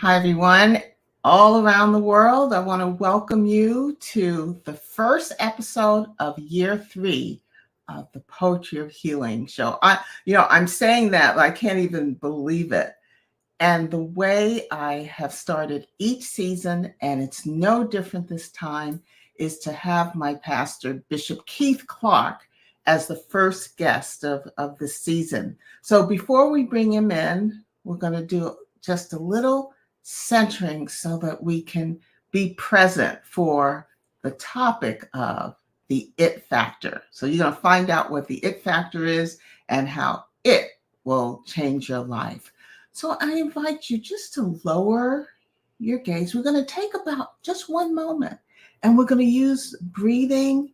Hi, everyone, all around the world. I want to welcome you to the first episode of year 3 of the Poetry of Healing show. I'm saying that, but I can't even believe it. And the way I have started each season, and it's no different this time, is to have my pastor, Bishop Keith Clark, as the first guest of the season. So before we bring him in, we're going to do just a little centering so that we can be present for the topic of the it factor. So you're going to find out what the it factor is and how it will change your life. So I invite you just to lower your gaze. We're going to take about just one moment and we're going to use breathing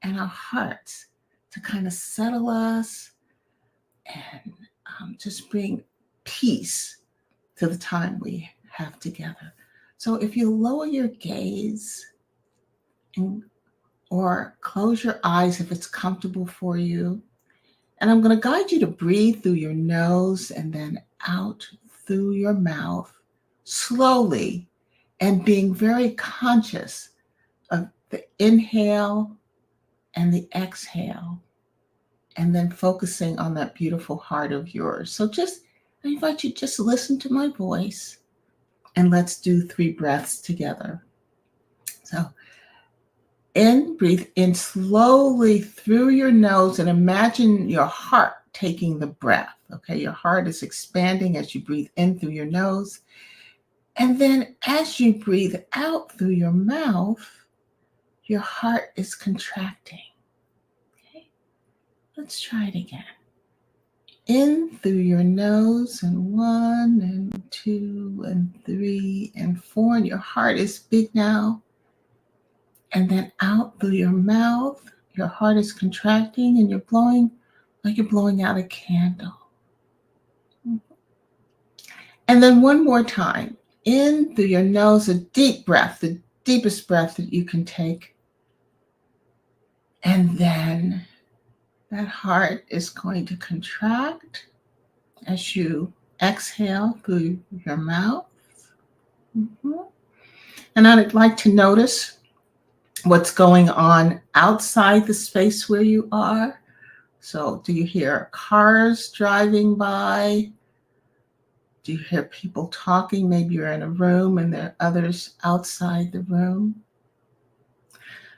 and our hearts to kind of settle us and just bring peace to the time we have together. So if you lower your gaze or close your eyes if it's comfortable for you, and I'm going to guide you to breathe through your nose and then out through your mouth slowly, and being very conscious of the inhale and the exhale, and then focusing on that beautiful heart of yours. So I invite you just listen to my voice and let's do 3 breaths together. So breathe in slowly through your nose and imagine your heart taking the breath. Okay, your heart is expanding as you breathe in through your nose. And then as you breathe out through your mouth, your heart is contracting. Okay, let's try it again. In through your nose, and 1 and 2 and 3 and 4, and your heart is big now. And then out through your mouth, your heart is contracting and you're blowing like you're blowing out a candle. And then one more time, in through your nose, a deep breath, the deepest breath that you can take. And then that heart is going to contract as you exhale through your mouth. And I'd like to notice what's going on outside the space where you are. So do you hear cars driving by? Do you hear people talking? Maybe you're in a room and there are others outside the room.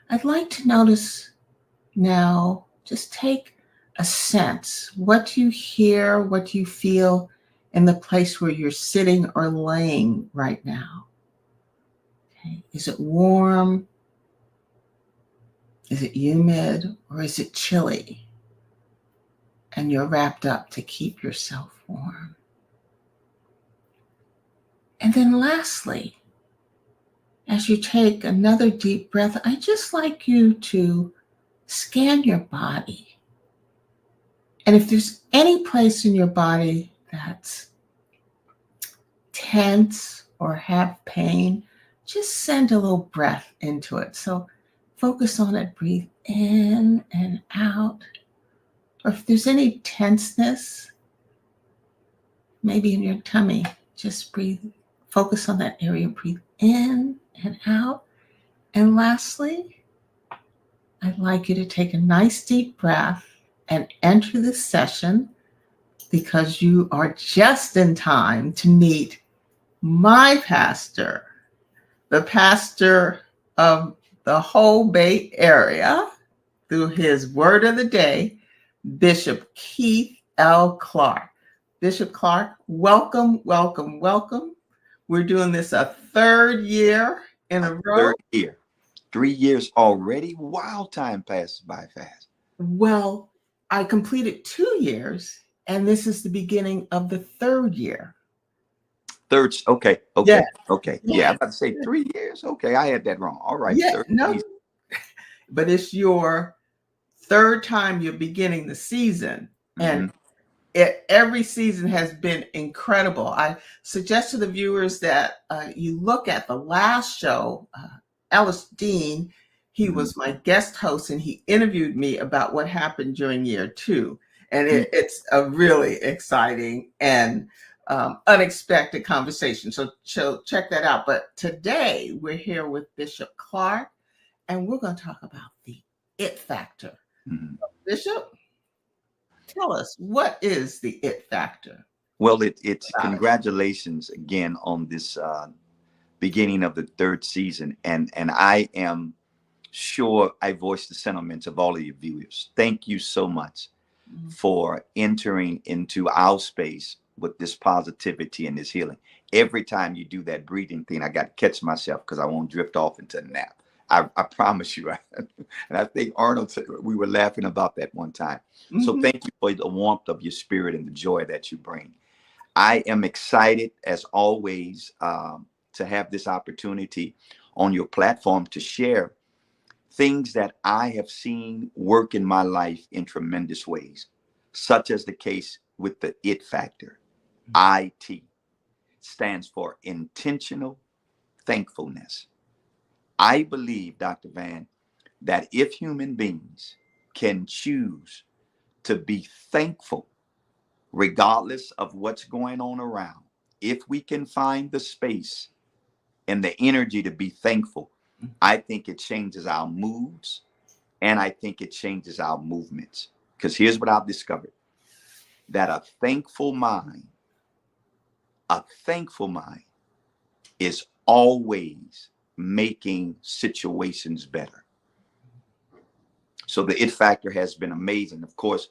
I'd like to notice now, just take a sense. What do you hear? What do you feel in the place where you're sitting or laying right now? Okay. Is it warm? Is it humid, or is it chilly? And you're wrapped up to keep yourself warm. And then lastly, as you take another deep breath, I'd just like you to scan your body. And if there's any place in your body that's tense or have pain, just send a little breath into it. So focus on it, breathe in and out. Or if there's any tenseness, maybe in your tummy, just breathe, focus on that area, breathe in and out. And lastly, I'd like you to take a nice deep breath and enter this session, because you are just in time to meet my pastor, the pastor of the whole Bay Area, through his word of the day, Bishop Keith L. Clark. Bishop Clark, welcome, welcome, welcome. We're doing this a 3rd year in a row. 3rd year. 3 years already. Wow, time passes by fast. Well, I completed 2 years, and this is the beginning of the 3rd year. Okay. Yeah. Yeah, I'm about to say 3 years. Okay, I had that wrong. All right. Yeah, no. But it's your 3rd time you're beginning the season. And every season has been incredible. I suggest to the viewers that you look at the last show. Ellis Dean, he was my guest host, and he interviewed me about what happened during year 2. And it's a really exciting and unexpected conversation. So check that out. But today we're here with Bishop Clark, and we're going to talk about the it factor. Mhm. Bishop, tell us, what is the it factor Well, it's about it? congratulations again on this beginning of the third season, and I am sure I voice the sentiments of all of your viewers. Thank you so much Mhm. for entering into our space with this positivity and this healing. Every time you do that breathing thing, I got to catch myself because I won't drift off into a nap. I promise you. And I think Arnold said we were laughing about that one time. So Mhm. thank you for the warmth of your spirit and the joy that you bring. I am excited as always to have this opportunity on your platform to share things that I have seen work in my life in tremendous ways, such as the case with the IT factor. IT stands for intentional thankfulness. I believe, Dr. Van, that if human beings can choose to be thankful, regardless of what's going on around, if we can find the space and the energy to be thankful, I think it changes our moods and I think it changes our movements. Because here's what I've discovered, that a thankful mind is always making situations better. So the it factor has been amazing. Of course,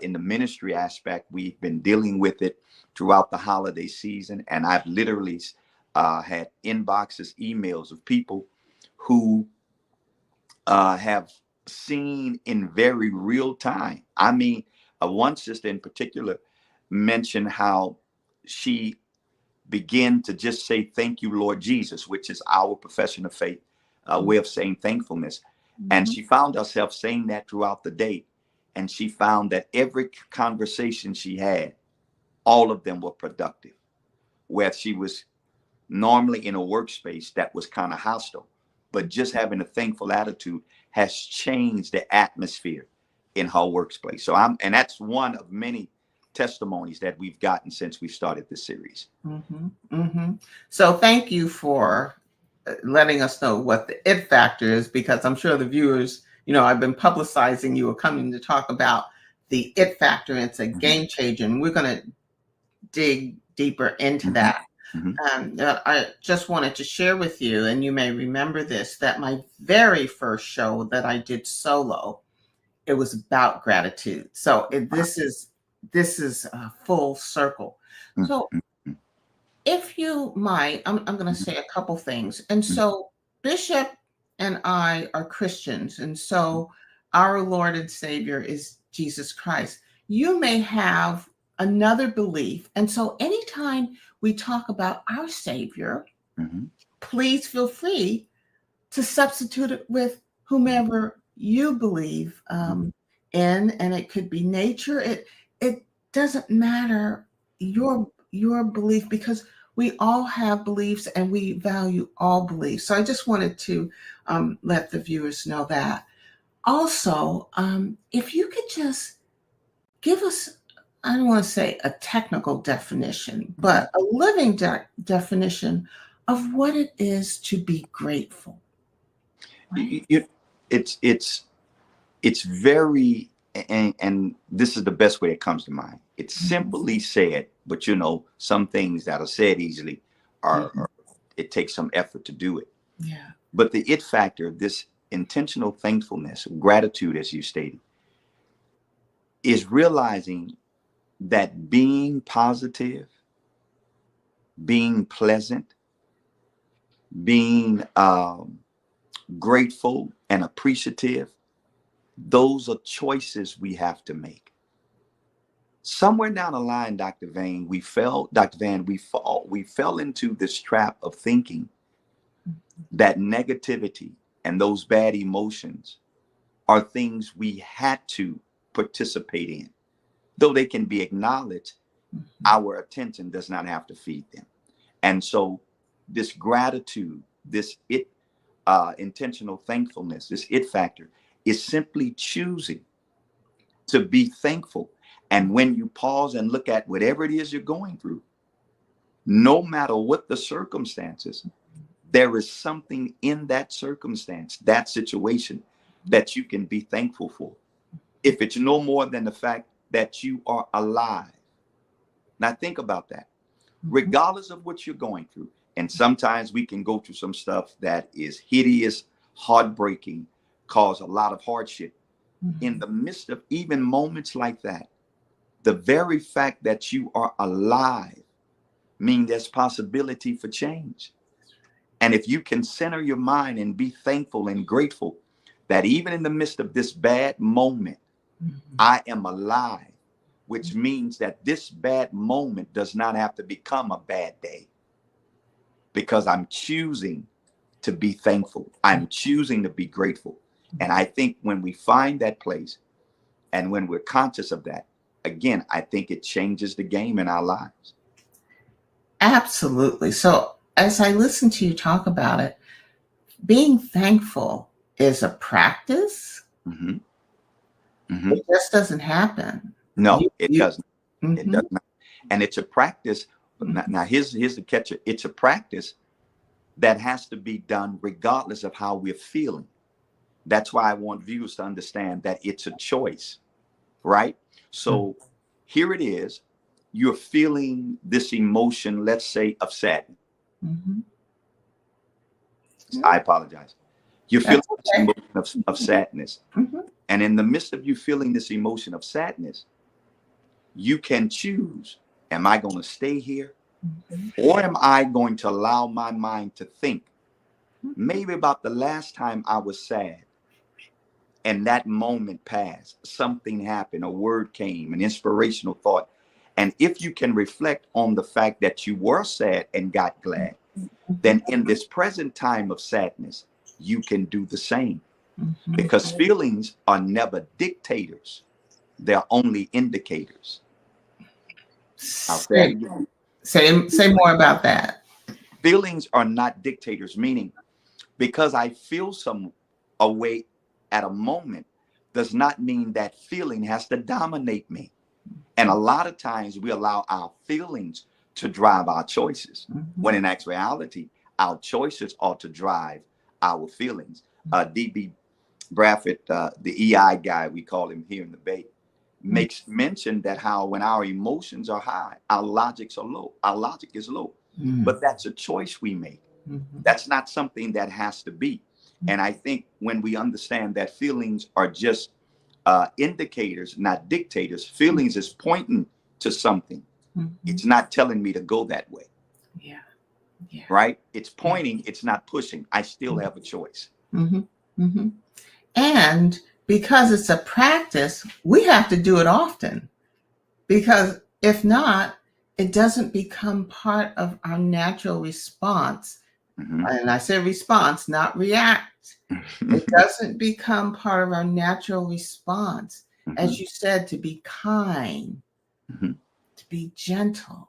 in the ministry aspect, we've been dealing with it throughout the holiday season. And I've literally had inboxes, emails of people who have seen in very real time. I mean, one sister in particular mentioned how she began to just say, "Thank you, Lord Jesus," which is our profession of faith, way of saying thankfulness. And Mhm. she found herself saying that throughout the day. And she found that every conversation she had, all of them were productive, where she was normally in a workspace that was kind of hostile, but just having a thankful attitude has changed the atmosphere in her workplace. And that's one of many testimonies that we've gotten since we started this series. Mhm. Mhm. So thank you for letting us know what the it factor is, because I'm sure the viewers, I've been publicizing you are coming to talk about the it factor. It's a Mhm, game changer, and we're going to dig deeper into mhm, that. mhm, I just wanted to share with you, and you may remember this, that my very first show that I did solo, it was about gratitude. So this is a full circle. mhm, So mhm, if you might, I'm going to mhm, say a couple things. And mhm, so Bishop and I are Christians, and so our Lord and Savior is Jesus Christ. You may have another belief, and so anytime we talk about our Savior, mhm, please feel free to substitute it with whomever you believe mhm, in, and it could be nature. It doesn't matter your belief, because we all have beliefs and we value all beliefs. So I just wanted to let the viewers know that. Also, if you could just give us, I don't want to say a technical definition, mhm. but a living definition of what it is to be grateful, right? It's it's very, and this is the best way it comes to mind. It's Mhm, simply said, but some things that are said easily mhm. are it takes some effort to do it. Yeah. But the it factor, this intentional thankfulness, gratitude, as you stated, is realizing that being positive, being pleasant, being grateful and appreciative, those are choices we have to make. Somewhere down the line, Dr. Van, we fell into this trap of thinking that negativity and those bad emotions are things we had to participate in. Though they can be acknowledged, Mhm, our attention does not have to feed them. And so this gratitude, this intentional thankfulness, this it factor is simply choosing to be thankful. And when you pause and look at whatever it is you're going through, No matter what the circumstances, there is something in that circumstance, that situation, that you can be thankful for. If it's no more than the fact that you are alive. Now think about that. Regardless of what you're going through, and sometimes we can go through some stuff that is hideous, heartbreaking, cause a lot of hardship. In the midst of even moments like that, the very fact that you are alive means there's possibility for change. And if you can center your mind and be thankful and grateful that even in the midst of this bad moment, I am alive, which means that this bad moment does not have to become a bad day, because I'm choosing to be thankful. I'm choosing to be grateful. And I think when we find that place and when we're conscious of that, again, I think it changes the game in our lives. Absolutely. So as I listen to you talk about it, being thankful is a practice. Mm-hmm. It just doesn't happen. No, it doesn't. Mm-hmm. It does not. And it's a practice. Now, here's the catcher. It's a practice that has to be done regardless of how we're feeling. That's why I want viewers to understand that it's a choice, right? So here it is. You're feeling this emotion, let's say, of sadness. I apologize. You're feeling this emotion of sadness. And in the midst of you feeling this emotion of sadness, you can choose, am I going to stay here? Or am I going to allow my mind to think maybe about the last time I was sad and that moment passed, something happened, a word came, an inspirational thought. And if you can reflect on the fact that you were sad and got glad, then in this present time of sadness, you can do the same. Because feelings are never dictators. They're only indicators. I'll say it again. Say more about that. Feelings are not dictators, meaning because I feel some a way at a moment does not mean that feeling has to dominate me. And a lot of times we allow our feelings to drive our choices, when in actuality, our choices ought to drive our feelings. D.B. Bradford, the EI guy, we call him here in the Bay, makes mention that how when our emotions are high, our logics are low. Our logic is low. But that's a choice we make. That's not something that has to be. And I think when we understand that feelings are just indicators, not dictators, feelings is pointing to something. It's not telling me to go that way. Yeah. Right? It's pointing, it's not pushing. I still have a choice. And because it's a practice, we have to do it often, because if not, it doesn't become part of our natural response. And I say response, not react. It doesn't become part of our natural response, as you said, to be kind, to be gentle.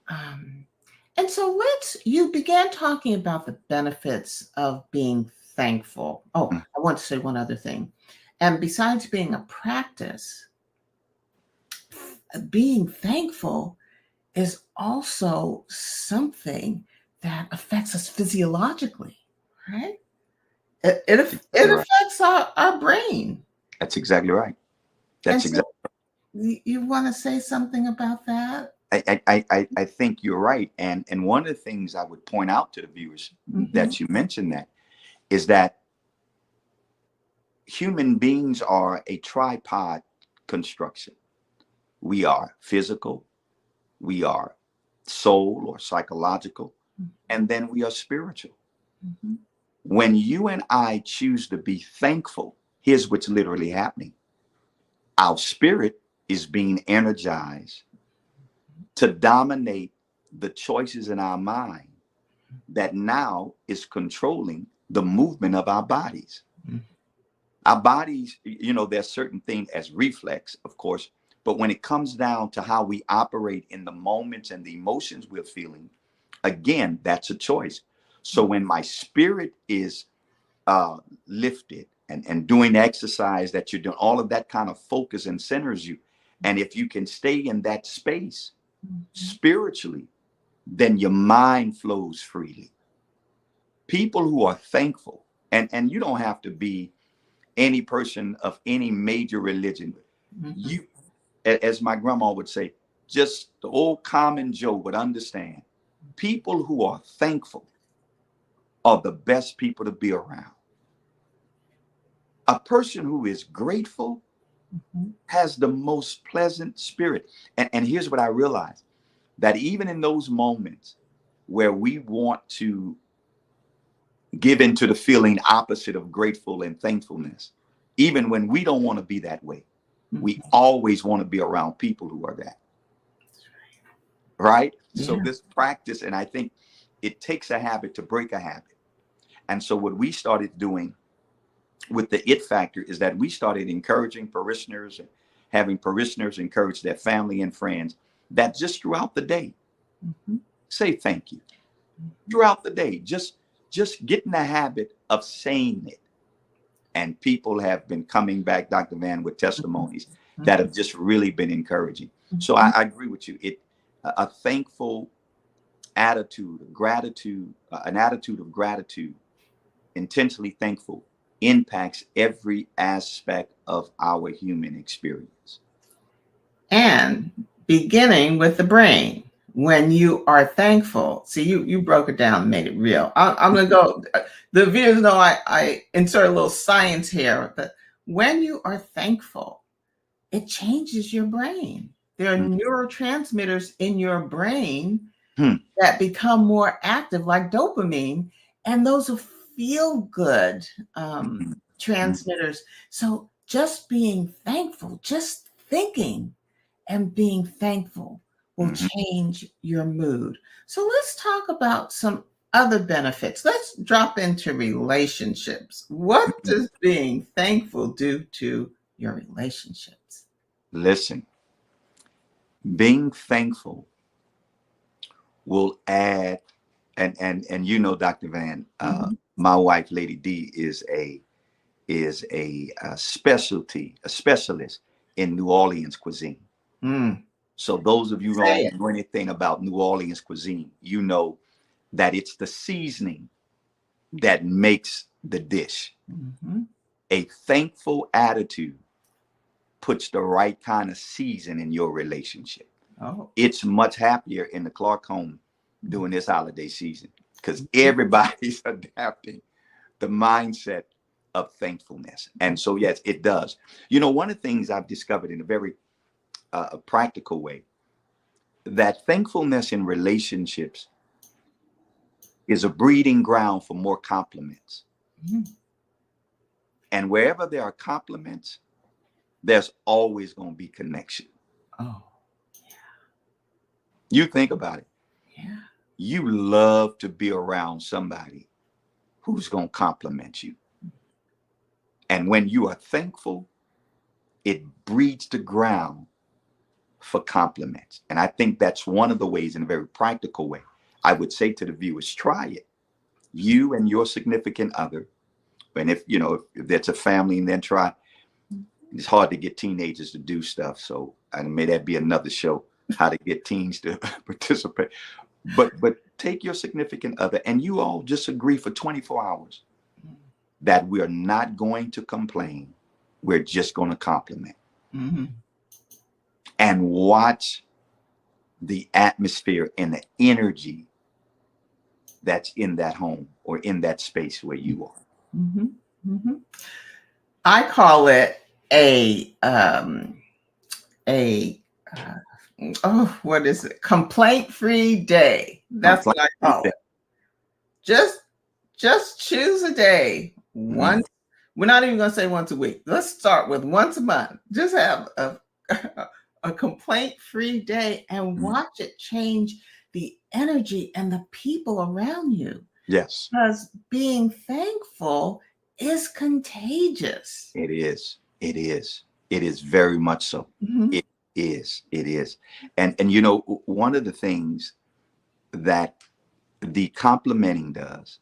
And so you began talking about the benefits of being thankful. Oh, I want to say one other thing. And besides being a practice, being thankful is also something that affects us physiologically, right? It affects our brain. That's exactly right. That's exactly right. You want to say something about that? I think you're right. And one of the things I would point out to the viewers that you mentioned that is that human beings are a tripod construction. We are physical, we are soul or psychological, and then we are spiritual. When you and I choose to be thankful, here's what's literally happening. Our spirit is being energized to dominate the choices in our mind that now is controlling the movement of our bodies. Our bodies, there's certain things as reflex, of course, but when it comes down to how we operate in the moments and the emotions we're feeling, again, that's a choice. So when my spirit is lifted and doing exercise that you're doing, all of that kind of focus and centers you. And if you can stay in that space spiritually, then your mind flows freely. People who are thankful, and you don't have to be any person of any major religion. Mhm. You, as my grandma would say, just the old common Joe would understand. People who are thankful are the best people to be around. A person who is grateful Mhm. has the most pleasant spirit. And here's what I realized, that even in those moments where we want to give into the feeling opposite of grateful and thankfulness, even when we don't want to be that way, we Mhm. always want to be around people who are that, right? So Yeah. this practice, and I think it takes a habit to break a habit. And so what we started doing with the it factor is that we started encouraging parishioners and having parishioners encourage their family and friends that just throughout the day, Mhm. say thank you. Mhm. Throughout the day, just get in the habit of saying it. And people have been coming back, Dr. Van, with testimonies that Mhm. have just really been encouraging. So Mhm. I agree with you. A thankful attitude, gratitude, an attitude of gratitude, intentionally thankful, impacts every aspect of our human experience. And beginning with the brain. When you are thankful, see, you broke it down and made it real. I'm going to go, the viewers know I insert a little science here. That when you are thankful, it changes your brain. There are neurotransmitters in your brain Hmm. that become more active, like dopamine, and those are feel good Mhm. Mhm. transmitters. So just being thankful, just thinking and being thankful will Mhm. change your mood. So let's talk about some other benefits. Let's drop into relationships. What Mhm. does being thankful do to your relationships? Listen, being thankful will add, and you know, Dr. Van, Mhm. my wife, Lady D, a specialist in New Orleans cuisine. Mm. So those of you who Say all it. know anything about New Orleans cuisine, you know that it's the seasoning that makes the dish. Mhm. A thankful attitude puts the right kind of season in your relationship. Oh. It's much happier in the Clark home during this holiday season because Mhm. everybody's adapting the mindset of thankfulness. And so, yes, it does. You know, one of the things I've discovered in a very practical way, that thankfulness in relationships is a breeding ground for more compliments. Mhm. And wherever there are compliments, there's always going to be connection. Oh, You think about it. yeah. You love to be around somebody who's going to compliment you. And when you are thankful, it breeds the ground for compliments. And I think that's one of the ways, in a very practical way, I would say to the viewers, try it. You and your significant other. And if, you know, if that's a family, and then try, it's hard to get teenagers to do stuff. So I may that be another show, how to get teens to participate. But take your significant other and you all just agree for 24 hours that we are not going to complain. We're just going to compliment Mhm. and watch the atmosphere and the energy that's in that home or in that space where you are. Mhm. Mhm. I call it a uh, oh, what is it? Complaint-free day. That's Complaint what I free call day. it. Just just choose a day. Mhm. We're not even going to say once a week. Let's start with once a month. Just have a complaint-free day and Mhm. watch it change the energy and the people around you. Yes, Because being thankful is contagious. it is. It is. It is very much so. Mhm. It is. It is. And you know, one of the things that the complimenting does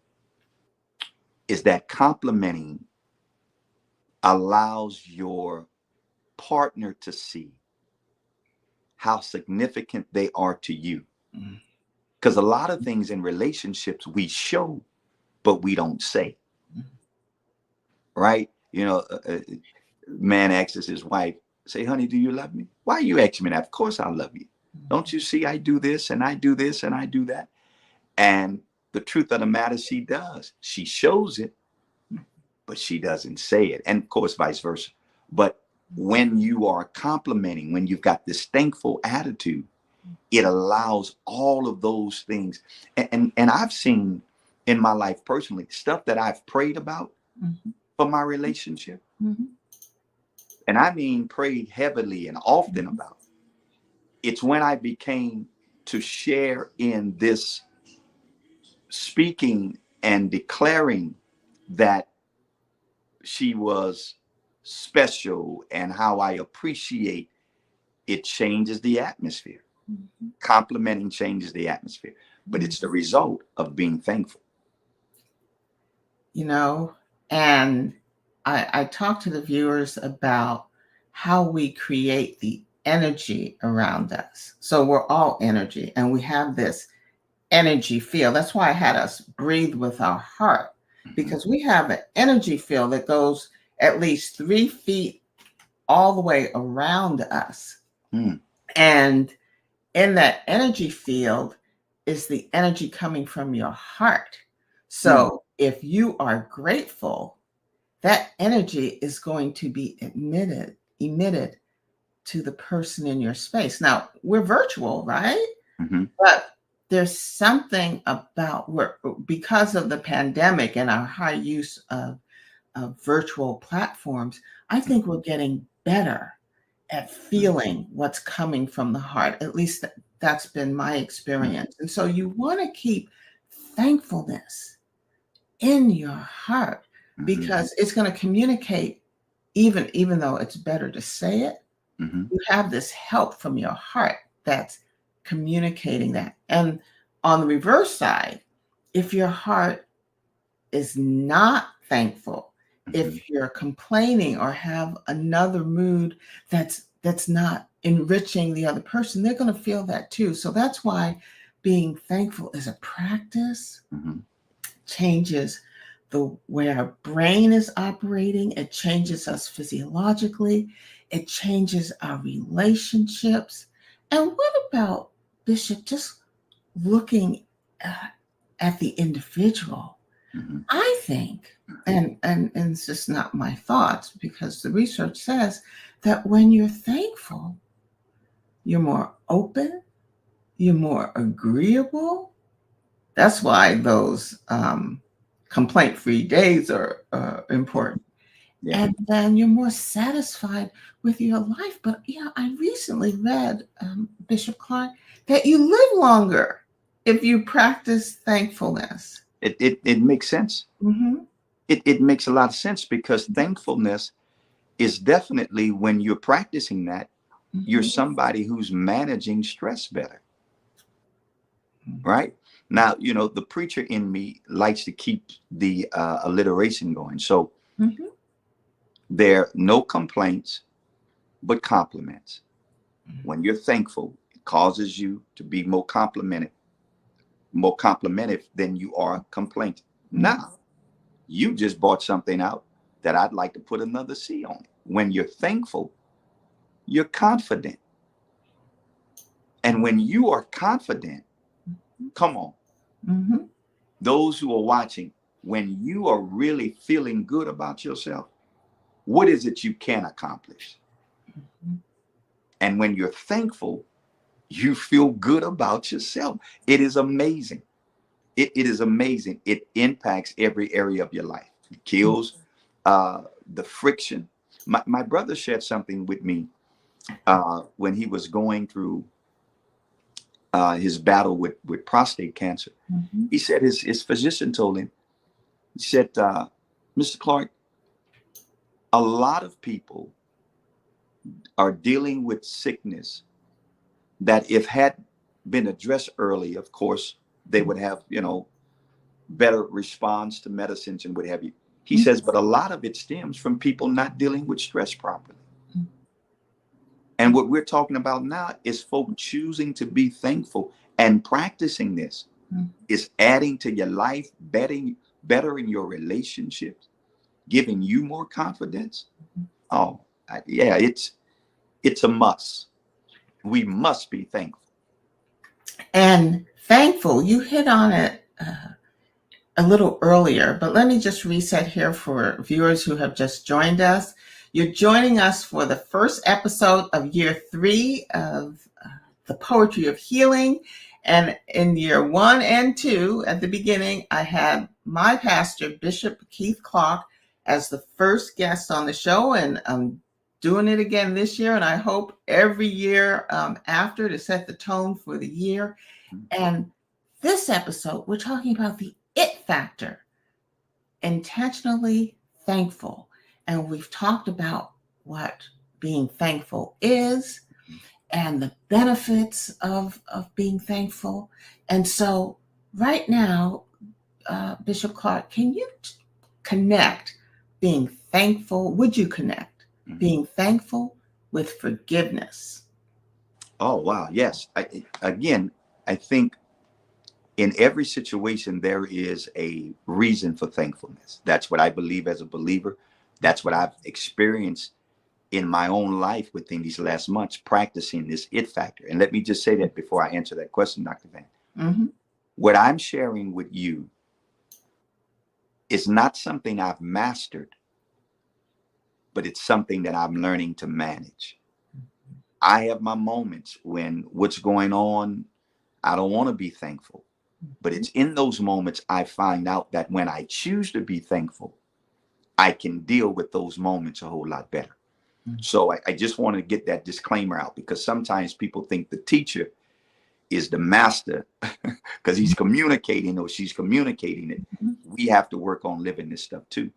is that complimenting allows your partner to see how significant they are to you. Mm. Because a lot of things in relationships we show, but we don't say, right? Man asks his wife, say, honey, do you love me? Why are you asking me that? Of course I love you. Don't you see I do this and I do this and I do that? And the truth of the matter, she does. She shows it, but she doesn't say it. And of course, vice versa. But when you are complimenting, when you've got this thankful attitude, it allows all of those things. And I've seen in my life personally stuff that I've prayed about for my relationship. And I mean prayed heavily and often about. It's when I became to share in this speaking and declaring that she was special and how I appreciate it, changes the atmosphere. Complimenting changes the atmosphere, but it's the result of being thankful. And I talk to the viewers about how we create the energy around us. So we're all energy, and we have this energy field. That's why I had us breathe with our heart, because we have an energy field that goes at least 3 feet all the way around us. And in that energy field is the energy coming from your heart. So if you are grateful, that energy is going to be emitted to the person in your space. Now, we're virtual, right? But there's something about because of the pandemic and our high use of virtual platforms, I think we're getting better at feeling what's coming from the heart. At least that's been my experience. And so you want to keep thankfulness in your heart, because it's going to communicate, even though it's better to say it. You have this help from your heart that's communicating that. And on the reverse side, if your heart is not thankful, if you're complaining or have another mood that's not enriching the other person, they're going to feel that too. So that's why being thankful is a practice. Changes the way our brain is operating. It changes us physiologically. It changes our relationships. And what about, Bishop, just looking at the individual? I think, and it's just not my thoughts, because the research says that when you're thankful, you're more open, you're more agreeable. That's why those complaint-free days are important. And then you're more satisfied with your life. But I recently read, Bishop Clark, that you live longer if you practice thankfulness. It makes sense. It makes a lot of sense, because thankfulness is definitely, when you're practicing that, you're somebody who's managing stress better. Right? Now, the preacher in me likes to keep the alliteration going. So there are no complaints, but compliments. When you're thankful, it causes you to be more complimented, more complimentive than you are complaining. Now, you just brought something out that I'd like to put another C on. When you're thankful, you're confident. And when you are confident, come on, those who are watching, when you are really feeling good about yourself, what is it you can accomplish? And when you're thankful, you feel good about yourself. It is amazing. It is amazing. It impacts every area of your life. It kills the friction. My brother shared something with me when he was going through his battle with prostate cancer. He said his physician told him, he said, Mr. Clark, a lot of people are dealing with sickness that, if had been addressed early, of course, they would have, better response to medicines and what have you. He says, but a lot of it stems from people not dealing with stress properly. And what we're talking about now is folk choosing to be thankful And practicing this Mm. is adding to your life, bettering your relationships, giving you more confidence. Oh, yeah, it's a must. We must be thankful. And thankful, you hit on it a little earlier, but let me just reset here for viewers who have just joined us. You're joining us for the first episode of year 3 of the Poetry of Healing. And in year 1 and 2, at the beginning, I had my pastor, Bishop Keith Clark, as the first guest on the show. And I'm doing it again this year. And I hope every year after, to set the tone for the year. And this episode, we're talking about the it factor, intentionally thankful. And we've talked about what being thankful is and the benefits of being thankful. And so, right now, Bishop Clark, can you connect being thankful? Would you connect being thankful with forgiveness? Oh, wow. Yes. Again, I think in every situation, there is a reason for thankfulness. That's what I believe as a believer. That's what I've experienced in my own life within these last months, practicing this it factor. And let me just say that before I answer that question, Dr. Van. Mm-hmm. What I'm sharing with you is not something I've mastered, but it's something that I'm learning to manage. I have my moments when what's going on, I don't want to be thankful. But it's in those moments I find out that when I choose to be thankful, I can deal with those moments a whole lot better. So I just want to get that disclaimer out, because sometimes people think the teacher is the master because he's communicating or she's communicating it. We have to work on living this stuff too,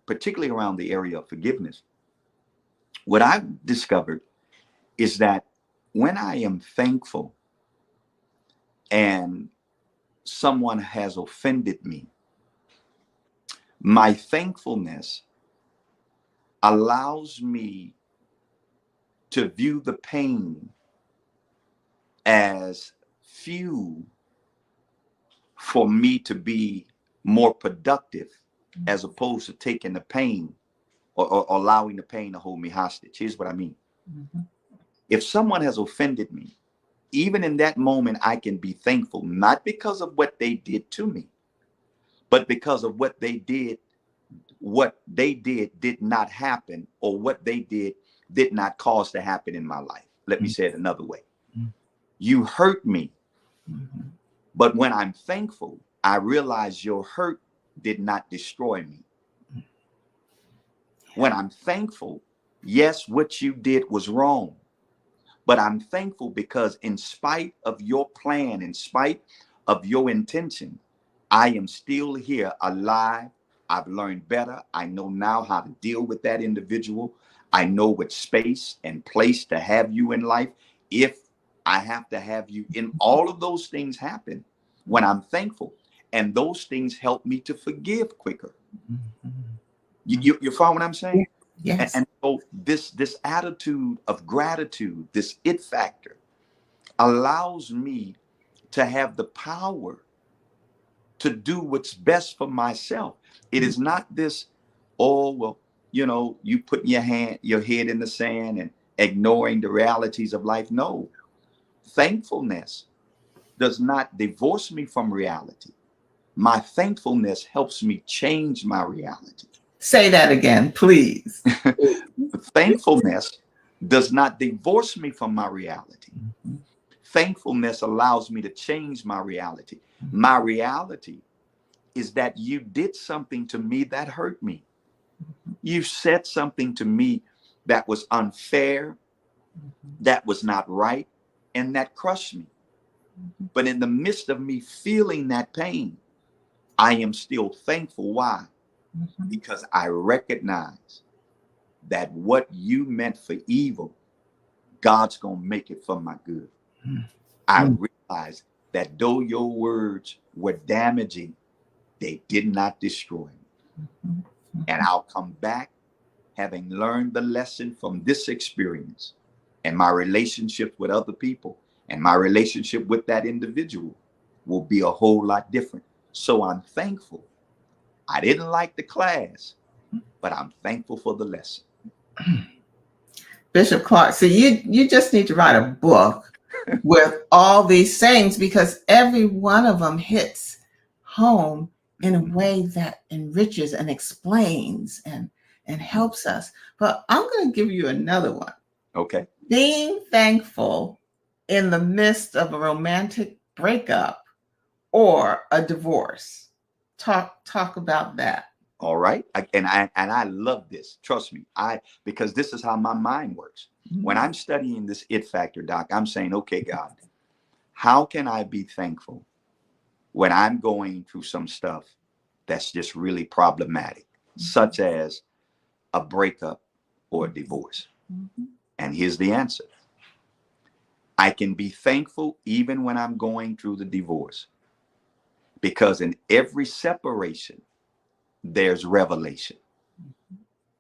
particularly around the area of forgiveness. What I've discovered is that when I am thankful and someone has offended me, my thankfulness allows me to view the pain as fuel for me to be more productive, as opposed to taking the pain or allowing the pain to hold me hostage. Here's what I mean. Mm-hmm. If someone has offended me, even in that moment, I can be thankful, not because of what they did to me, but because of what they did. What they did not happen, or what they did not cause to happen in my life. Let me say it another way. You hurt me, but when I'm thankful, I realize your hurt did not destroy me. When I'm thankful, yes, what you did was wrong, but I'm thankful because in spite of your plan, in spite of your intention, I am still here alive. I've learned better. I know now how to deal with that individual. I know what space and place to have you in life. If I have to have you in, all of those things happen when I'm thankful. And those things help me to forgive quicker. You follow what I'm saying? Yes. And so this attitude of gratitude, this it factor, allows me to have the power to do what's best for myself. It is not this, oh, well, you putting your head in the sand and ignoring the realities of life. No, thankfulness does not divorce me from reality. My thankfulness helps me change my reality. Say that again, please. Thankfulness does not divorce me from my reality. Thankfulness allows me to change my reality. My reality is that you did something to me that hurt me. You said something to me that was unfair, that was not right, and that crushed me. But in the midst of me feeling that pain, I am still thankful. Why? Because I recognize that what you meant for evil, God's going to make it for my good. I realize that though your words were damaging, they did not destroy me. And I'll come back having learned the lesson from this experience and my relationships with other people. And my relationship with that individual will be a whole lot different. So I'm thankful. I didn't like the class, but I'm thankful for the lesson. Bishop Clark, so you just need to write a book with all these sayings, because every one of them hits home in a way that enriches and explains and helps us. But I'm going to give you another one. Okay. Being thankful in the midst of a romantic breakup or a divorce. Talk about that. All right. And I love this. Trust me. Because this is how my mind works. When I'm studying this it factor, Doc, I'm saying, okay, God, how can I be thankful when I'm going through some stuff that's just really problematic, such as a breakup or a divorce? And here's the answer. I can be thankful even when I'm going through the divorce, because in every separation, there's revelation.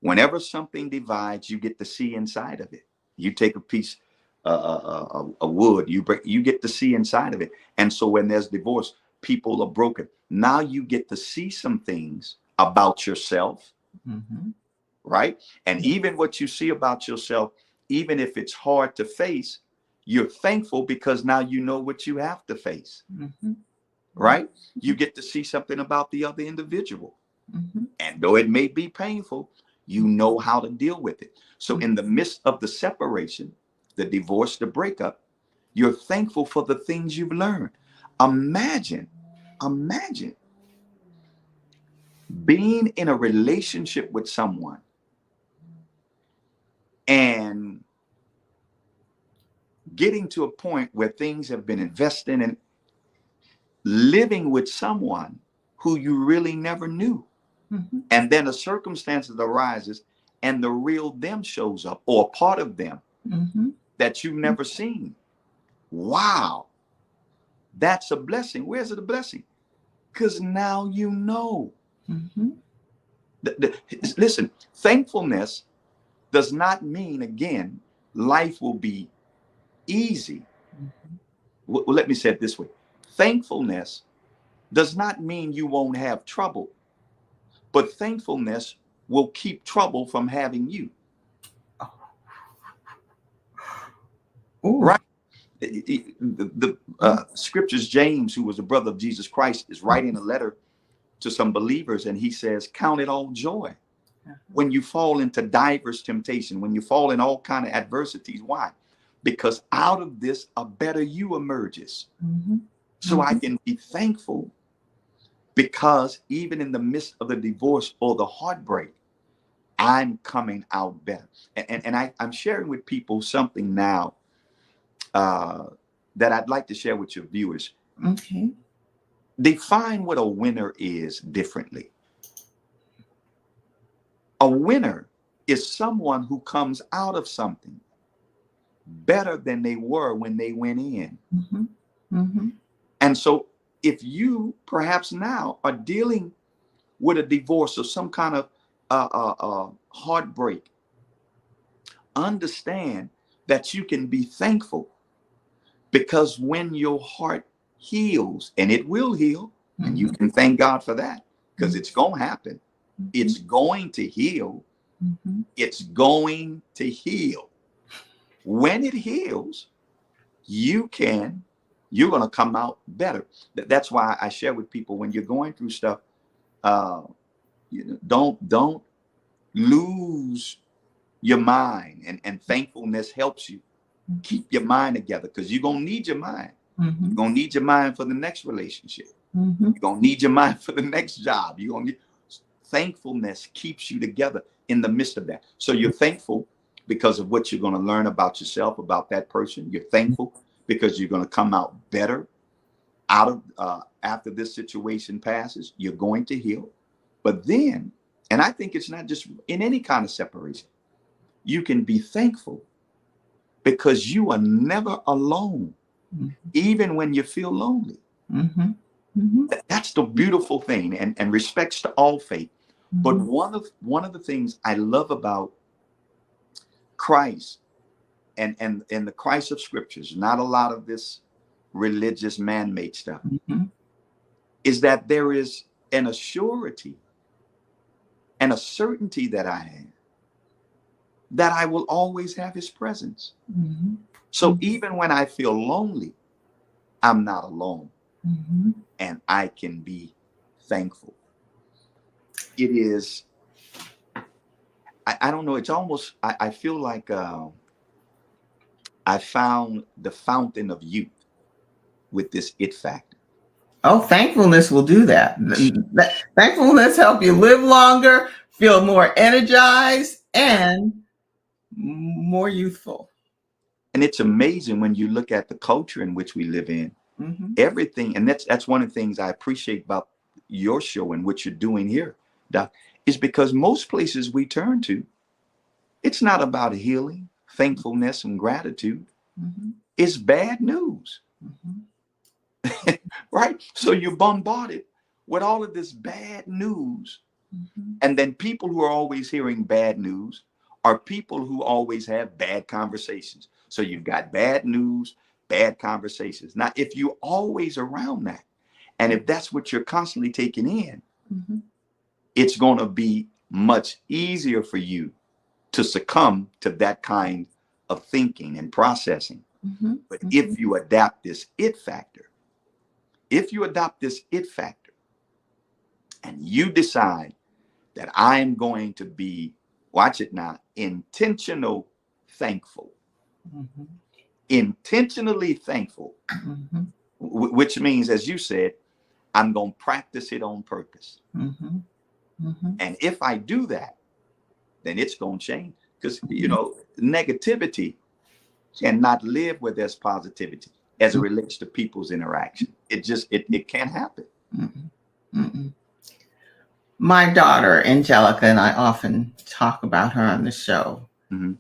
Whenever something divides, you get to see inside of it. You take a piece of wood, you get to see inside of it. And so when there's divorce, people are broken. Now you get to see some things about yourself, right? And even what you see about yourself, even if it's hard to face, you're thankful because now you know what you have to face, right? You get to see something about the other individual. And though it may be painful, you know how to deal with it. So in the midst of the separation, the divorce, the breakup, you're thankful for the things you've learned. Imagine being in a relationship with someone and getting to a point where things have been invested in, living with someone who you really never knew. And then a circumstance arises and the real them shows up, or a part of them that you've never seen. Wow. That's a blessing. Where's it a blessing? Because now you know. Listen, thankfulness does not mean, again, life will be easy. Well, let me say it this way. Thankfulness does not mean you won't have trouble, but thankfulness will keep trouble from having you. Right? The scriptures, James, who was a brother of Jesus Christ, is writing a letter to some believers, and he says, count it all joy when you fall into diverse temptation, when you fall in all kind of adversities. Why? Because out of this a better you emerges. So I can be thankful because even in the midst of the divorce or the heartbreak, I'm coming out better. And I'm sharing with people something now that I'd like to share with your viewers. Okay. Define what a winner is differently. A winner is someone who comes out of something better than they were when they went in. And so if you perhaps now are dealing with a divorce or some kind of heartbreak, understand that you can be thankful, because when your heart heals, and it will heal, and you can thank God for that, because it's going to happen. It's going to heal. It's going to heal. When it heals, you're going to come out better. That's why I share with people, when you're going through stuff, don't lose your mind, and thankfulness helps you keep your mind together, because you're going to need your mind. You're going to need your mind for the next relationship. You're going to need your mind for the next job. Thankfulness keeps you together in the midst of that. So you're thankful because of what you're going to learn about yourself, about that person. You're thankful because you're going to come out better out of after this situation passes. You're going to heal. But then, and I think it's not just in any kind of separation, you can be thankful because you are never alone, even when you feel lonely. That's the beautiful thing, and respects to all faith. But one of the things I love about Christ and the Christ of scriptures, not a lot of this religious man-made stuff, Mhm. is that there is an assurity and a certainty that I have that I will always have his presence. Mhm. So even when I feel lonely, I'm not alone, Mhm. and I can be thankful. It is, I don't know, it's almost, I feel like I found the fountain of youth with this it factor. Oh, thankfulness will do that. Thankfulness help you live longer, feel more energized, and more youthful. And it's amazing when you look at the culture in which we live in, Mhm. everything, and that's one of the things I appreciate about your show and what you're doing here, Doc, is because most places we turn to, it's not about healing, thankfulness, and gratitude. Mhm. It's bad news, Mhm. right? So you're bombarded with all of this bad news. Mhm. And then people who are always hearing bad news are people who always have bad conversations. So you've got bad news, bad conversations. Now, if you're always around that, and if that's what you're constantly taking in, Mhm. it's going to be much easier for you to succumb to that kind of thinking and processing. Mhm. But Mhm. if you adapt this it factor, if you adopt this it factor and you decide that I'm going to be, watch it now, intentional thankful, Mhm. intentionally thankful, Mhm. which means, as you said, I'm going to practice it on purpose. Mhm. Mhm. And if I do that, then it's going to change. Because, Mhm. negativity cannot live where there's positivity as it relates to people's interaction. It can't happen. Mhm. Mhm. My daughter, Angelica, and I often talk about her on the show. Mm-hmm.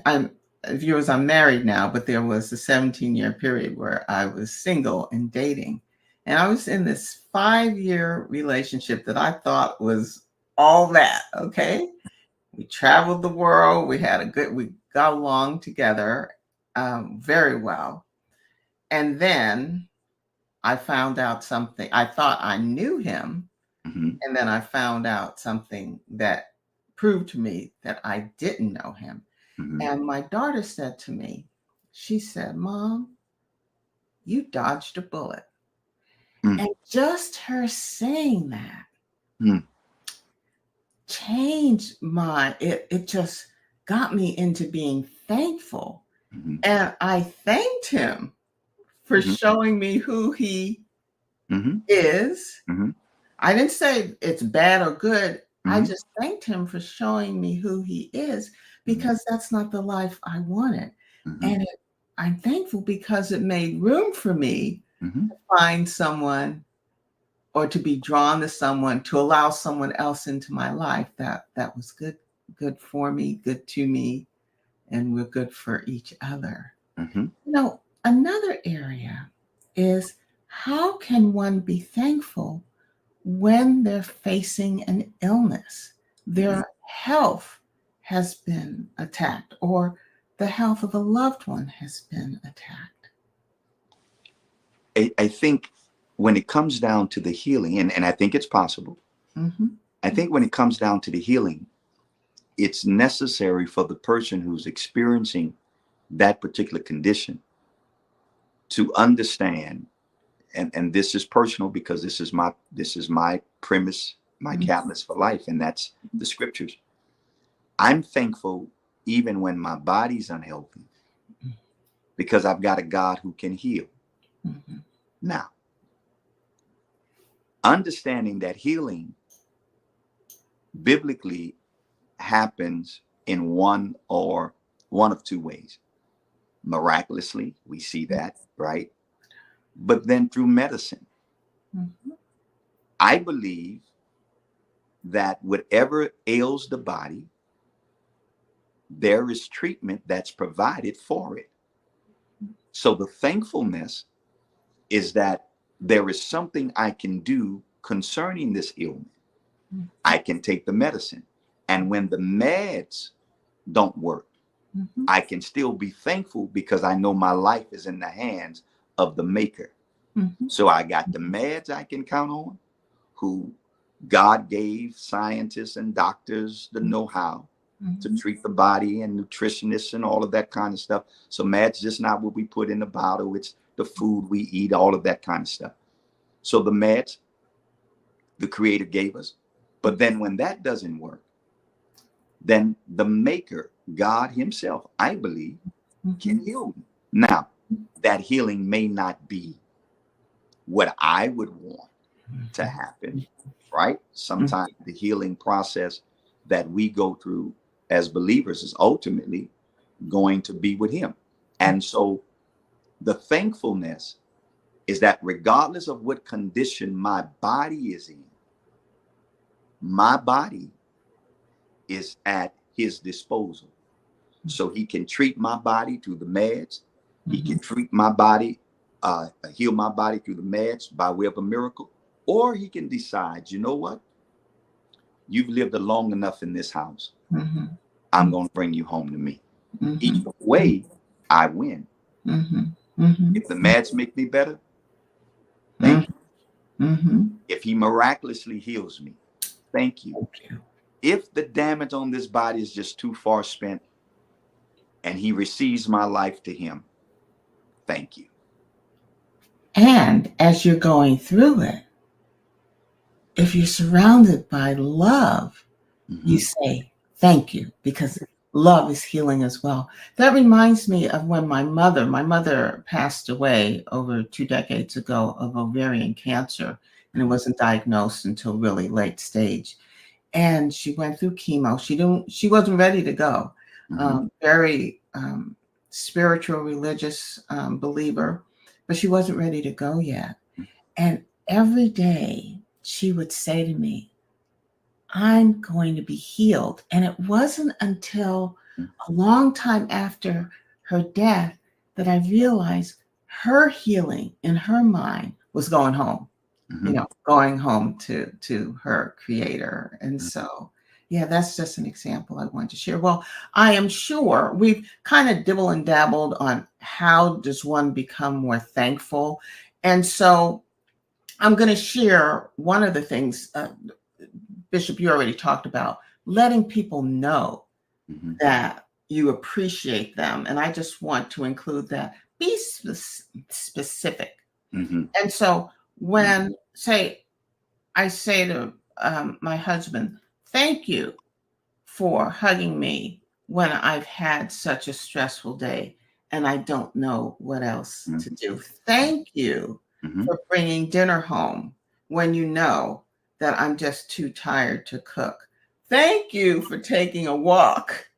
I'm viewers, I'm married now, but there was a 17-year period where I was single and dating. And I was in this 5-year relationship that I thought was all that. Okay. We traveled the world. We got along together very well. And then I found out something. I thought I knew him. Mm-hmm. And then I found out something that proved to me that I didn't know him. Mm-hmm. And my daughter said to me, she said, Mom, you dodged a bullet. Mm-hmm. And just her saying that Mm-hmm. it just got me into being thankful. Mm-hmm. And I thanked him for Mm-hmm. showing me who he Mm-hmm. is. Mm-hmm. I didn't say it's bad or good. I Mm-hmm. just thanked him for showing me who he is because that's not the life I wanted. Mm-hmm. And I'm thankful because it made room for me Mm-hmm. to find someone or to be drawn to someone, to allow someone else into my life that was good for me, good to me, and we're good for each other. Mm-hmm. Another area is how can one be thankful when they're facing an illness, Mm-hmm. their health has been attacked, or the health of a loved one has been attacked? I think when it comes down to the healing, and I think it's possible, Mm-hmm. I think when it comes down to the healing, it's necessary for the person who's experiencing that particular condition to understand, and this is personal because this is my premise, my catalyst for life, and that's the scriptures. I'm thankful even when my body's unhealthy because I've got a God who can heal. Mm-hmm. Now, understanding that healing biblically happens in one of two ways. Miraculously, we see that, right? But then through medicine. Mm-hmm. I believe that whatever ails the body, there is treatment that's provided for it. So the thankfulness is that there is something I can do concerning this ailment. I can take the medicine. And when the meds don't work, Mhm. I can still be thankful because I know my life is in the hands of the maker. Mhm. So I got the meds I can count on, who God gave scientists and doctors the know-how to Mhm. treat the body, and nutritionists and all of that kind of stuff. So med's just not what we put in the bottle. It's the food we eat, all of that kind of stuff. So the meds, the creator gave us. But then when that doesn't work, then the maker, God himself, I believe, can Mhm. heal me. Now, that healing may not be what I would want to happen, right? Mhm. Sometimes the healing process that we go through as believers is ultimately going to be with him. And so the thankfulness is that regardless of what condition my body is in, my body is at his disposal. So he can treat my body through the meds. He Mhm. can treat my body, heal my body through the meds by way of a miracle. Or he can decide, you know what? You've lived long enough in this house. Mhm. I'm going to bring you home to me. Mhm. Either way, I win. Mhm. Mhm. If the meds make me better, thank Mhm. you. Mhm. If he miraculously heals me, thank you. Thank you. If the damage on this body is just too far spent and he receives my life to him, thank you. And as you're going through it, if you're surrounded by love, you Mm-hmm. say thank you because love is healing as well. That reminds me of when my mother passed away over 2 decades ago of ovarian cancer, and it Mm-hmm. wasn't diagnosed until really late stage. And she went through chemo. She wasn't ready to go. Mm-hmm. Very spiritual, religious believer, but she wasn't ready to go yet. And every day she would say to me, I'm going to be healed. And it wasn't until a long time after her death that I realized her healing in her mind was going home, Mm-hmm. going home to her creator. And so, yeah, that's just an example I wanted to share. Well, I am sure we've kind of dibble and dabbled on how does one become more thankful. And so I'm going to share one of the things, Bishop, you already talked about letting people know Mm-hmm. that you appreciate them. And I just want to include that. Be specific. Mm-hmm. And so when, say, I say to my husband, thank you for hugging me when I've had such a stressful day and I don't know what else to do. Thank you Mm-hmm. for bringing dinner home when you know that I'm just too tired to cook. Thank you for taking a walk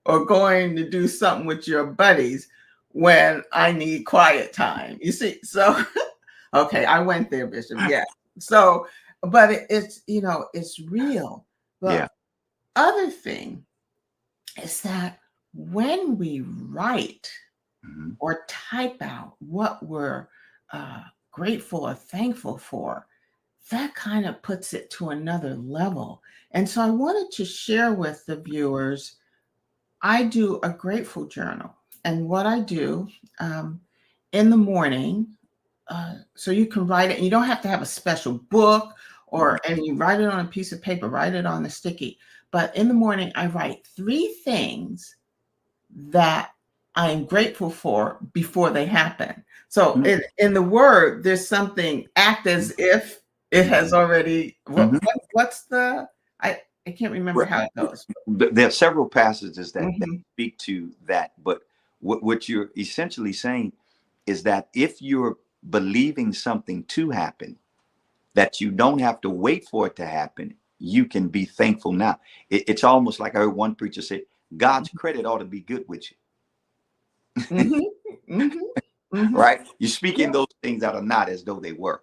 or going to do something with your buddies when I need quiet time. You see, so okay, I went there, Bishop. Yeah. So, but it's it's real. Yeah. But other thing is that when we write Mm-hmm. or type out what we're uh, grateful or thankful for, that kind of puts it to another level. And so I wanted to share with the viewers, I do a grateful journal. And what I do um, in the morning, so you can write it, and you don't have to have a special book Mm-hmm. and you write it on a piece of paper, write it on the sticky. But in the morning, I write 3 things that I am grateful for before they happen. So in the word, there's something act as if it has already. Mm-hmm. What's the? I can't remember how it goes. There are several passages that Mhm. speak to that, but what you're essentially saying is that if you're believing something to happen, that you don't have to wait for it to happen, you can be thankful now. It's almost like I heard one preacher say, God's credit ought to be good with you, Mhm. Mhm. Mhm. right? You're speaking Yeah. those things that are not as though they were.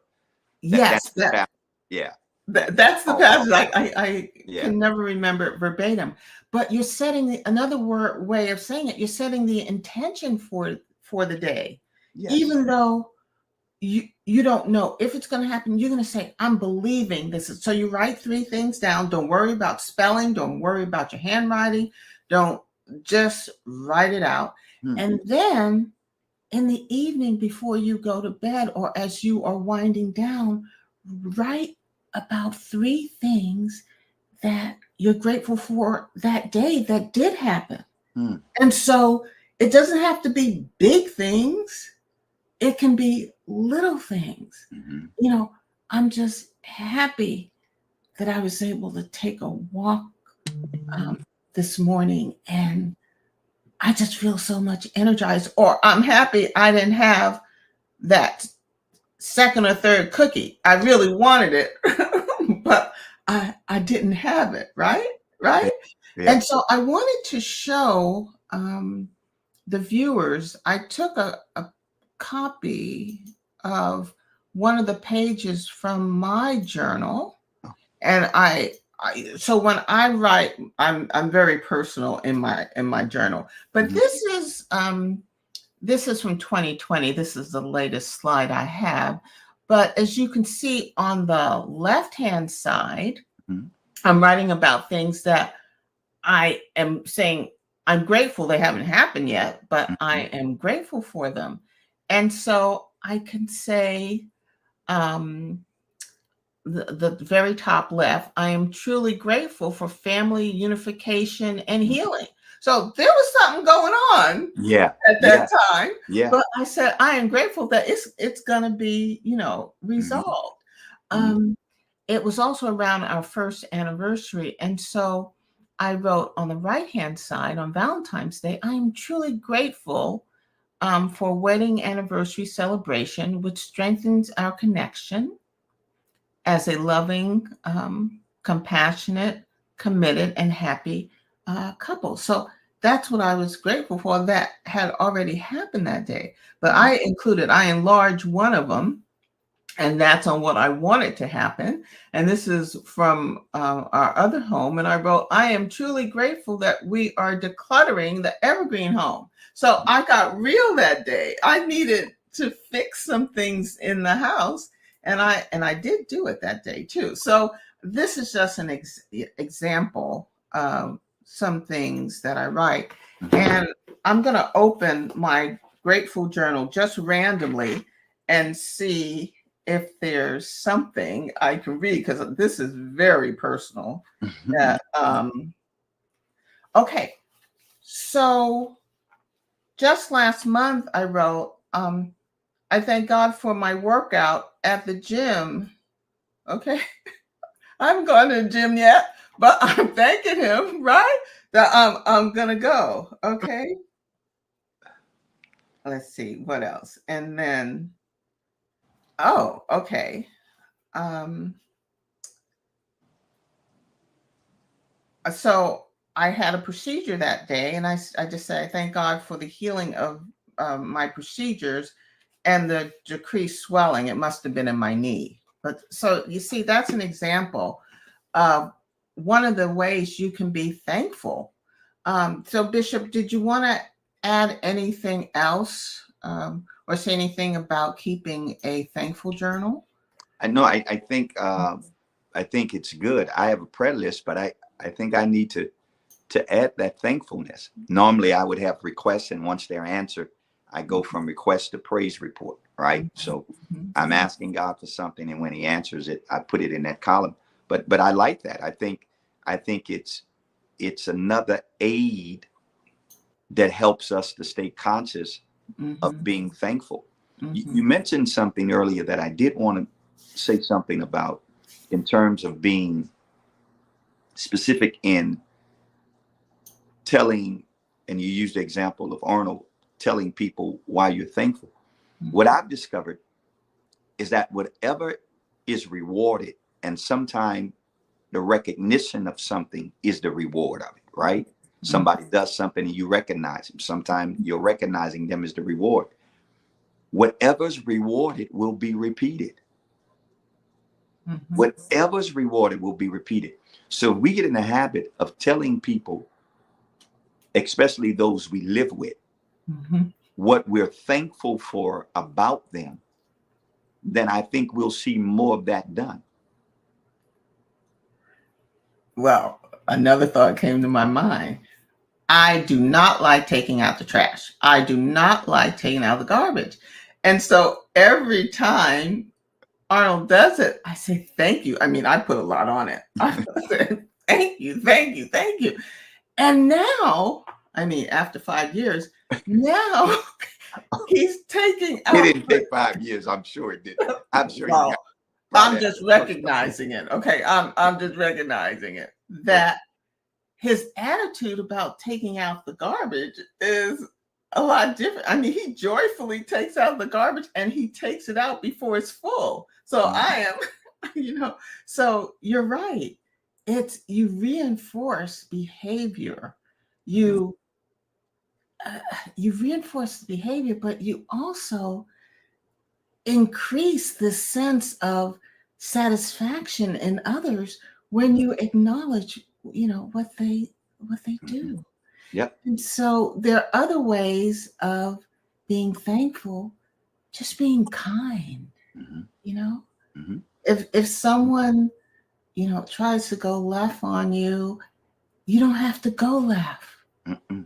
That's Yes, the path. Yeah. that's the Oh, passage. I yeah. can never remember it verbatim, but you're setting another way of saying it. You're setting the intention for the day, Yes. even though you don't know if it's going to happen. You're going to say, I'm believing this is. So you write 3 things down. Don't worry about spelling. Don't worry about your handwriting. Don't just write it out. Hmm. And then in the evening before you go to bed or as you are winding down, write about 3 things that you're grateful for that day that did happen. Hmm. And so it doesn't have to be big things, it can be little things. Hmm. You know, I'm just happy that I was able to take a walk um, this morning, and I just feel so much energized. Or I'm happy I didn't have that second or third cookie. I really wanted it, but I didn't have it, right? Yeah. Right? Yeah. And so I wanted to show the viewers, I took a copy of one of the pages from my journal, and so when I write, I'm very personal in my journal. But Mhm. this is from 2020. This is the latest slide I have. But as you can see on the left hand side, Mhm. I'm writing about things that I am saying I'm grateful they haven't happened yet, but I Mhm. am grateful for them. And so I can say, um, the very top left, I am truly grateful for family unification and healing. So there was something going on Yeah. at Yeah. that time, Yeah. but I said I am grateful that it's going to be, Hmm. resolved. Hmm. Um, it was also around our first anniversary, and so I wrote on the right hand side on Valentine's Day, I am truly grateful for wedding anniversary celebration, which strengthens our connection as a loving, compassionate, committed, and happy couple. So that's what I was grateful for. That had already happened that day. But Hmm. I enlarged one of them, and that's on what I wanted to happen. And this is from our other home. And I wrote, I am truly grateful that we are decluttering the evergreen home. So I got real that day. I needed to fix some things in the house. And I did do it that day too. So this is just an example of some things that I write. Hmm. And I'm going to open my grateful journal just randomly and see if there's something I can read, because this is very personal. That Okay, so just last month I wrote, I thank God for my workout at the gym. Okay, I haven't gone to the gym yet, but I'm thanking him, right? That I'm gonna go. Okay, let's see what else, and then okay. Um, so I had a procedure that day, and I just said, thank God for the healing of my procedures and the decreased swelling. It must have been in my knee. But so you see, that's an example of one of the ways you can be thankful. So, Bishop, did you want to add anything else or say anything about keeping a thankful journal? I know. I think it's good. I have a prayer list, but I think I need to add that thankfulness. Normally, I would have requests, and once they're answered, I go from request to praise report. Right. So Mhm. I'm asking God for something, and when He answers it, I put it in that column. But I like that. I think it's another aid that helps us to stay conscious of Mhm. being thankful. You Mhm. mentioned something earlier that I did want to say something about in terms of being specific in telling, and you used the example of Arnold telling people why you're thankful. What Mhm. I've discovered is that whatever is rewarded, and sometimes the recognition of something is the reward of it, right? Mhm. Somebody does something and you recognize them. Sometimes you're recognizing them as the reward. Whatever's rewarded will be repeated. Mhm. Whatever's rewarded will be repeated. So we get in the habit of telling people, especially those we live with, Mhm. what we're thankful for about them, then I think we'll see more of that done. Well, another thought came to my mind. I do not like taking out the trash. I do not like taking out the garbage. And so every time Arnold does it, I say, thank you. I mean, I put a lot on it. I say, thank you, thank you, thank you. And now, I mean, after 5 years, now he's taking It out didn't take 5 years. I'm sure it did. I'm sure you got well, probably I'm had just to push them. recognizing it. Okay. I'm just recognizing it. That his attitude about taking out the garbage is a lot different. I mean, he joyfully takes out the garbage and he takes it out before it's full. So I am, so you're right. It's you reinforce behavior. You uh, you reinforce the behavior, but you also increase the sense of satisfaction in others when you acknowledge, what they Mhm. do. Yep. And so there are other ways of being thankful, just being kind, Hmm. you know? Hmm. If someone, tries to go left on you, you don't have to go left. Mm-mm.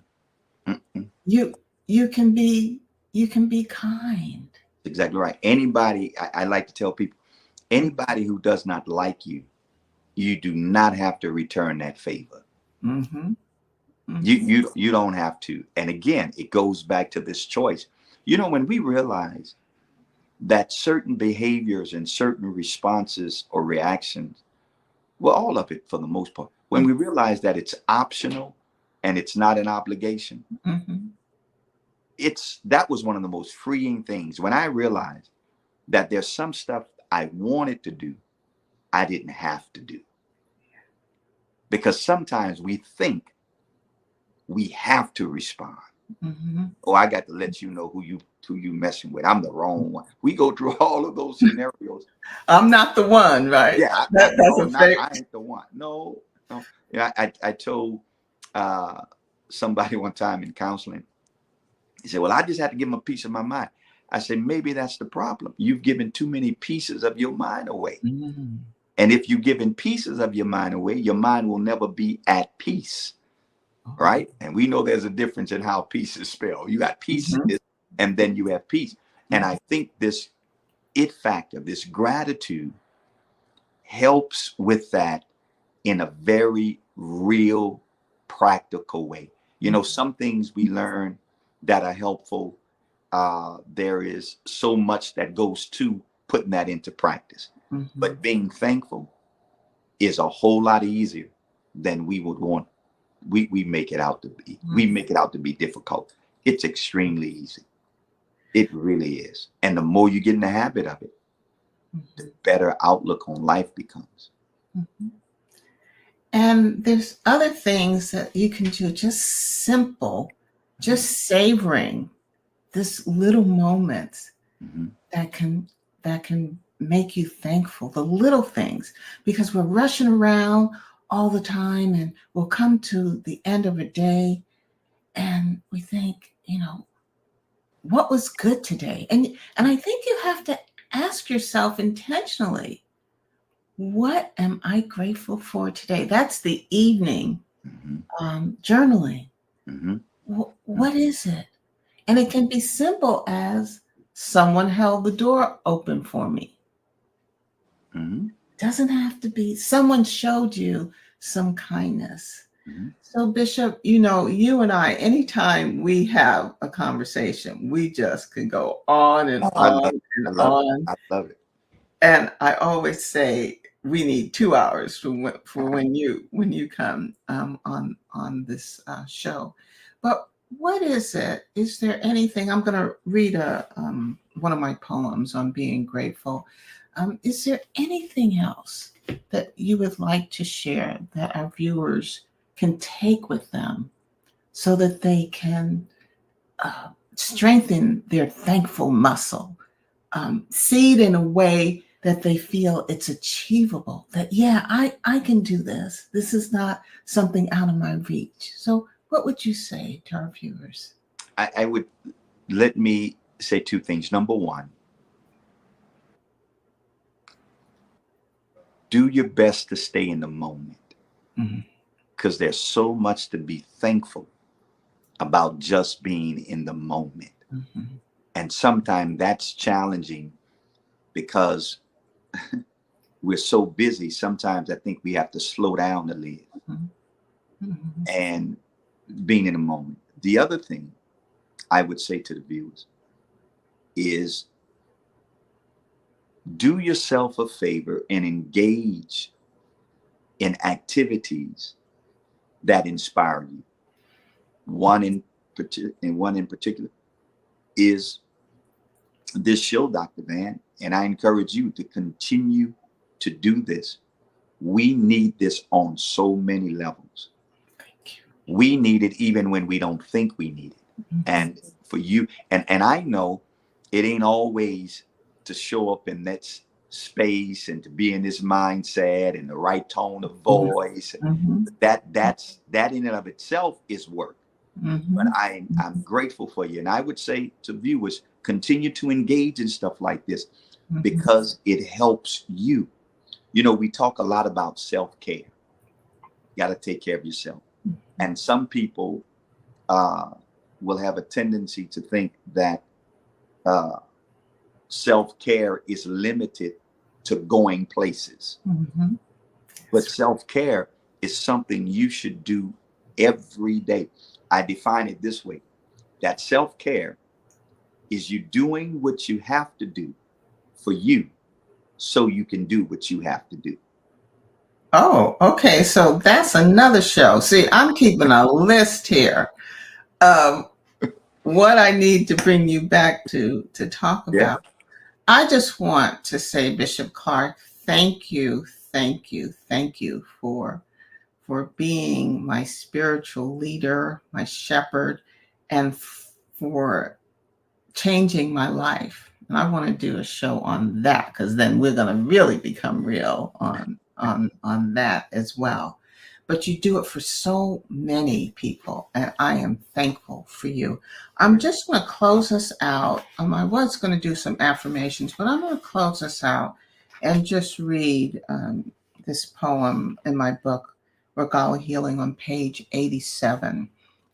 Mm-mm. You you can be kind. Exactly right. Anybody, I like to tell people, anybody who does not like you, you do not have to return that favor. Mm-hmm. You Mm-hmm. you you don't have to. And again, it goes back to this choice. When we realize that certain behaviors and certain responses or reactions, well, all of it for the most part, when we realize that it's optional and it's not an obligation, Mm-hmm. that was one of the most freeing things when I realized that there's some stuff I wanted to do, I didn't have to do. Because sometimes we think we have to respond. Mm-hmm. Oh, I got to let you know who you messing with. I'm the wrong one. We go through all of those scenarios. I'm not the one, right? Yeah, That's no, a not favorite. I ain't the one. No, no. Yeah, I told uh, somebody one time in counseling. He said, "Well, I just had to give him a piece of my mind." I said, "Maybe that's the problem. You've given too many pieces of your mind away. Mm-hmm. And if you've given pieces of your mind away, your mind will never be at peace." Oh. Right? And we know there's a difference in how peace is spelled. You got pieces Mm-hmm. and then you have peace. And I think this it factor, this gratitude helps with that in a very real, practical way. Some things we learn that are helpful. There is so much that goes to putting that into practice. Mm-hmm. But being thankful is a whole lot easier than we would want. We make it out to be. We Mm-hmm. make it out to be difficult. It's extremely easy. It really is. And the more you get in the habit of it, the better outlook on life becomes. Mm-hmm. And there's other things that you can do, just simple, Mhm. just savoring this little moments Mhm. that can make you thankful, the little things, because we're rushing around all the time and we'll come to the end of a day and we think, what was good today? And I think you have to ask yourself intentionally, what am I grateful for today? That's the evening Mhm. journaling. Mhm. What is it? And it can be simple as someone held the door open for me. Mhm. Doesn't have to be someone showed you some kindness. Mhm. So, Bishop, you and I, anytime we have a conversation, we just can go on and Oh, on and I love it. on. I love it. And I always say we need 2 hours for when you come on this show. But what is it? Is there anything? I'm going to read one of my poems on being grateful. Is there anything else that you would like to share that our viewers can take with them so that they can strengthen their thankful muscle? See it in a way that they feel it's achievable, that yeah, I can do this is not something out of my reach. So what would you say to our viewers? I would let me say two things. Number one, do your best to stay in the moment Mhm. because there's so much to be thankful about just being in the moment. Mm-hmm. And sometimes that's challenging because we're so busy. Sometimes I think we have to slow down to live Mm-hmm. and being in the moment. The other thing I would say to the viewers is do yourself a favor and engage in activities that inspire you. One in particular is this show, Dr. Van, and I encourage you to continue to do this. We need this on so many levels. Thank you. We need it even when we don't think we need it. Mm-hmm. And for you, and I know it ain't always to show up in that space and to be in this mindset and the right tone of voice. Mm-hmm. That in and of itself is work. But Mm-hmm. I'm grateful for you. And I would say to viewers, continue to engage in stuff like this Mm-hmm. because it helps you. You know, we talk a lot about self-care. You got to take care of yourself. And some people will have a tendency to think that uh, self-care is limited to going places. Mm-hmm. But self-care is something you should do every day. I define it this way, that self-care is you doing what you have to do for you so you can do what you have to do. Oh, okay. So that's another show. See, I'm keeping a list here of what I need to bring you back to talk Yeah. about. I just want to say, Bishop Clark, thank you, thank you, thank you for being my spiritual leader, my shepherd, and for changing my life. And I want to do a show on that because then we're going to really become real on that as well. But you do it for so many people, and I am thankful for you. I'm just going to close us out. I was going to do some affirmations, but I'm going to close us out and just read this poem in my book, Regala Healing, on page 87.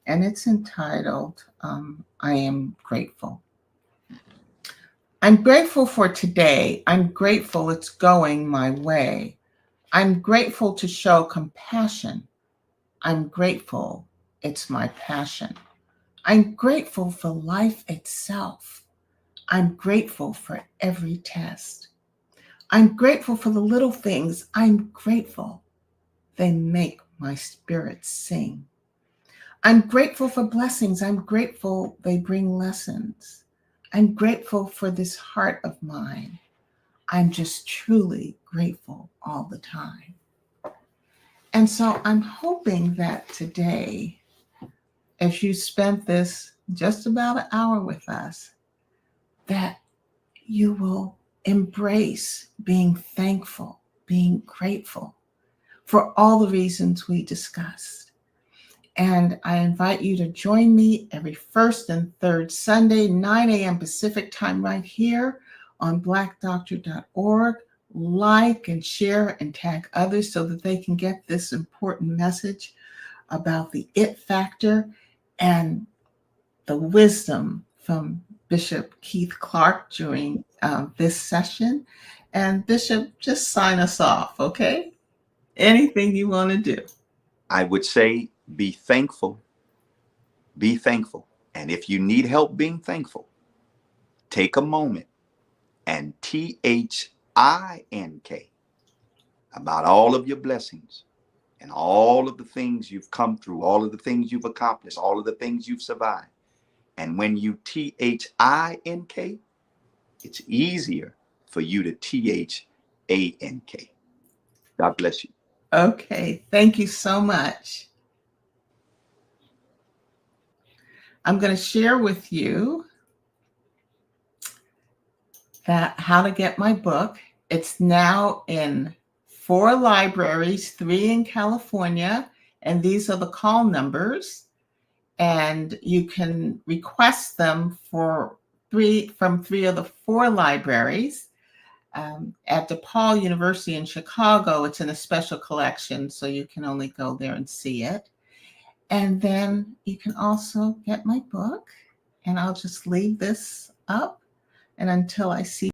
And it's entitled, I Am Grateful. I'm grateful for today. I'm grateful it's going my way. I'm grateful to show compassion. I'm grateful it's my passion. I'm grateful for life itself. I'm grateful for every test. I'm grateful for the little things. I'm grateful they make my spirit sing. I'm grateful for blessings. I'm grateful they bring lessons. I'm grateful for this heart of mine. I'm just truly grateful all the time. And so I'm hoping that today, as you spent this just about an hour with us, that you will embrace being thankful, being grateful for all the reasons we discussed. And I invite you to join me every first and third Sunday, 9 a.m. Pacific time, right here on blackdoctor.org. Like and share and tag others so that they can get this important message about the it factor and the wisdom from Bishop Keith Clark during this session. And Bishop, just sign us off, okay? Anything you want to do. I would say be thankful. Be thankful. And if you need help being thankful, take a moment and THINK about all of your blessings and all of the things you've come through, all of the things you've accomplished, all of the things you've survived. And when you THINK, it's easier for you to THANK. God bless you. Okay, thank you so much. I'm going to share with you that how to get my book. It's now in 4 libraries, 3 in California, and these are the call numbers. And you can request them from 3 of the 4 libraries. At DePaul University in Chicago, it's in a special collection, so you can only go there and see it. And then you can also get my book, and I'll just leave this up. And until I see